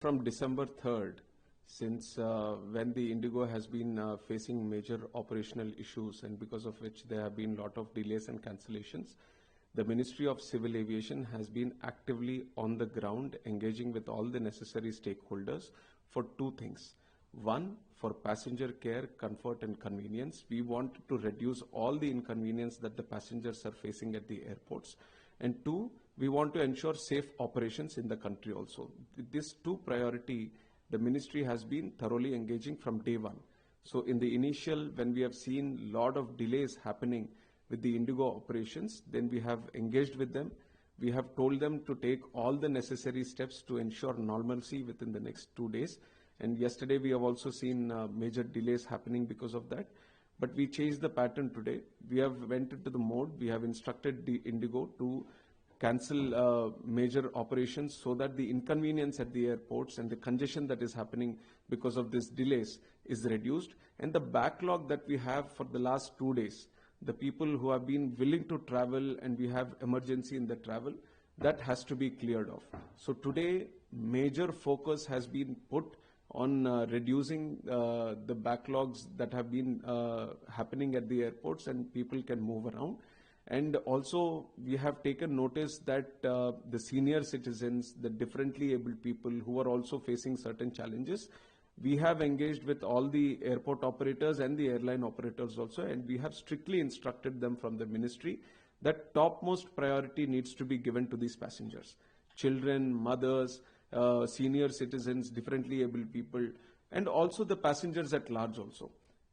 from December 3rd, since when the IndiGo has been facing major operational issues and because of which there have been a lot of delays and cancellations, the Ministry of Civil Aviation has been actively on the ground engaging with all the necessary stakeholders for two things. One, for passenger care, comfort and convenience. We want to reduce all the inconvenience that the passengers are facing at the airports. And two, we want to ensure safe operations in the country also. This two priority, the ministry has been thoroughly engaging from day one. So in the initial, when we have seen a lot of delays happening with the IndiGo operations, then we have engaged with them. We have told them to take all the necessary steps to ensure normalcy within the next 2 days. And yesterday we have also seen major delays happening because of that. But we changed the pattern today. We have went into the mode. We have instructed the IndiGo to cancel major operations so that the inconvenience at the airports and the congestion that is happening because of these delays is reduced. And the backlog that we have for the last 2 days, the people who have been willing to travel and we have emergency in the travel, that has to be cleared off. So today, major focus has been put on reducing the backlogs that have been happening at the airports and people can move around. And also we have taken notice that the senior citizens, the differently abled people who are also facing certain challenges, we have engaged with all the airport operators and the airline operators also, and we have strictly instructed them from the ministry that topmost priority needs to be given to these passengers. Children, mothers, senior citizens, differently abled people, and also the passengers at large also.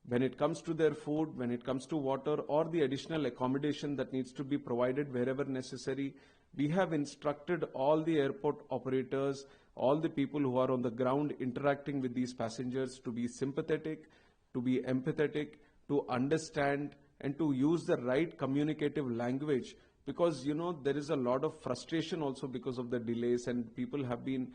When it comes to their food, when it comes to water or the additional accommodation that needs to be provided wherever necessary, we have instructed all the airport operators, all the people who are on the ground interacting with these passengers to be sympathetic, to be empathetic, to understand and to use the right communicative language, because there is a lot of frustration also because of the delays and people have been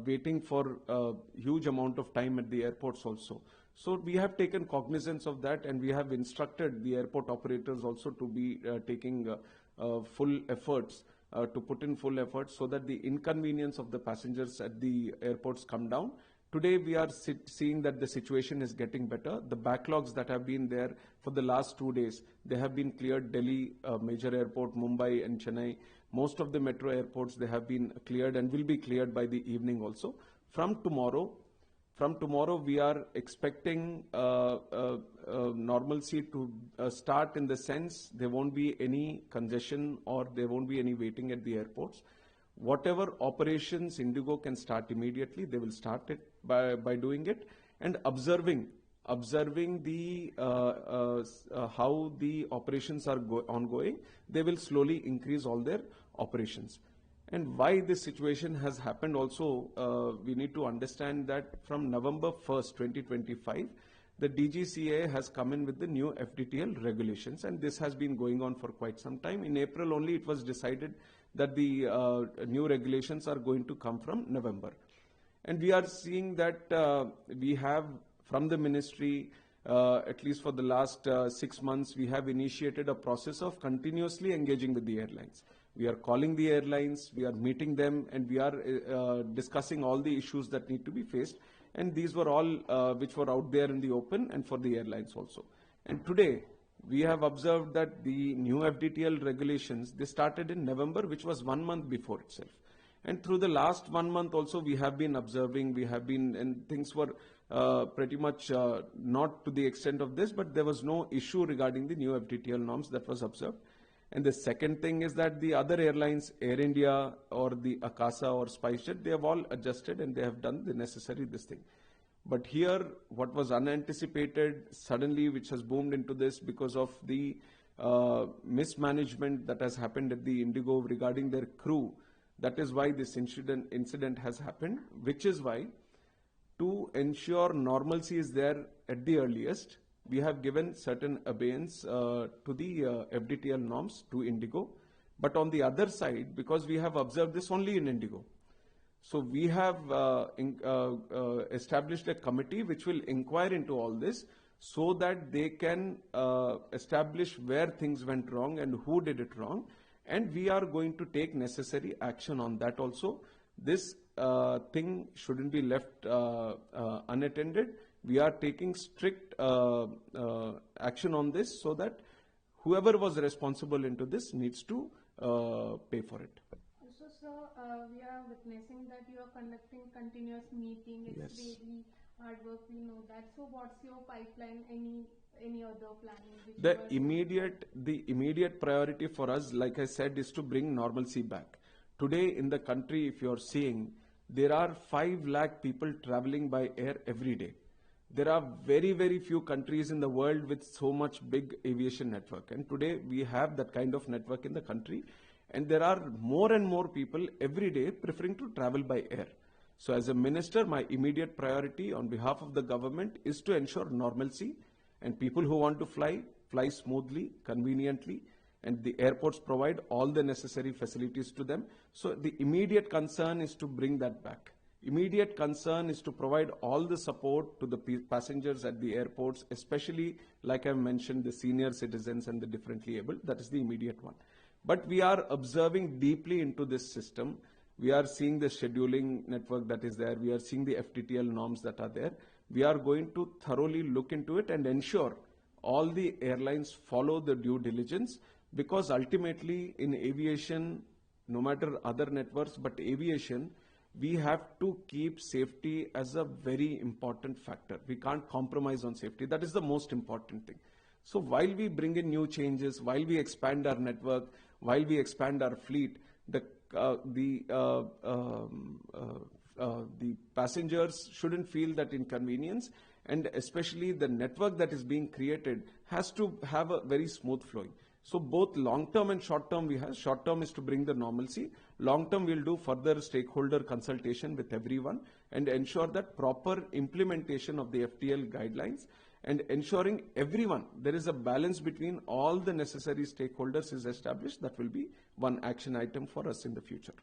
waiting for a huge amount of time at the airports also. So we have taken cognizance of that and we have instructed the airport operators also to be taking full efforts, to put in full efforts so that the inconvenience of the passengers at the airports come down. Today we are seeing that the situation is getting better. The backlogs that have been there for the last 2 days, they have been cleared. Delhi, major airport, Mumbai and Chennai, most of the metro airports, they have been cleared and will be cleared by the evening also. From tomorrow we are expecting normalcy to start, in the sense there won't be any congestion or there won't be any waiting at the airports. Whatever operations IndiGo can start immediately, they will start it by doing it and observing the how the operations are ongoing. They will slowly increase all their operations. And why this situation has happened also, we need to understand that from November 1st, 2025, the DGCA has come in with the new FDTL regulations, and this has been going on for quite some time. In April only it was decided that the new regulations are going to come from November. And we are seeing that we have from the ministry, at least for the last 6 months, we have initiated a process of continuously engaging with the airlines. We are calling the airlines, we are meeting them, and we are discussing all the issues that need to be faced. And these were all which were out there in the open and for the airlines also. And today, we have observed that the new FDTL regulations, they started in November, which was 1 month before itself. And through the last 1 month also, we have been observing, and things were pretty much not to the extent of this, but there was no issue regarding the new FDTL norms that was observed. And the second thing is that the other airlines, Air India or the Akasa or SpiceJet, they have all adjusted and they have done the necessary this thing. But here, what was unanticipated suddenly, which has boomed into this because of the mismanagement that has happened at the IndiGo regarding their crew. That is why this incident has happened, which is why, to ensure normalcy is there at the earliest, we have given certain abeyance to the FDTL norms to IndiGo. But on the other side, because we have observed this only in IndiGo, so we have established a committee which will inquire into all this so that they can establish where things went wrong and who did it wrong. And we are going to take necessary action on that also. This thing shouldn't be left unattended. We are taking strict action on this so that whoever was responsible into this needs to pay for it. Also, sir, we are witnessing that you are conducting continuous meeting. It's Yes. really hard work. We know that. So, what's your pipeline? Any other planning? Which you The are doing? immediate priority for us, like I said, is to bring normalcy back. Today in the country, if you're seeing, there are 5 lakh people traveling by air every day. There are very few countries in the world with so much big aviation network. And today we have that kind of network in the country. And there are more and more people every day preferring to travel by air. So as a minister, my immediate priority on behalf of the government is to ensure normalcy, and people who want to fly smoothly, conveniently, and the airports provide all the necessary facilities to them. So the immediate concern is to bring that back. Immediate concern is to provide all the support to the passengers at the airports, especially, like I mentioned, the senior citizens and the differently abled. That is the immediate one. But we are observing deeply into this system. We are seeing the scheduling network that is there. We are seeing the FTTL norms that are there. We are going to thoroughly look into it and ensure all the airlines follow the due diligence, because ultimately in aviation, no matter other networks, but aviation, we have to keep safety as a very important factor. We can't compromise on safety. That is the most important thing. So while we bring in new changes, while we expand our network, while we expand our fleet, the passengers shouldn't feel that inconvenience, and especially the network that is being created has to have a very smooth flowing. So both long term and short term we have. Short term is to bring the normalcy. Long term we'll do further stakeholder consultation with everyone and ensure that proper implementation of the FTL guidelines, and ensuring everyone, there is a balance between all the necessary stakeholders is established. That will be one action item for us in the future.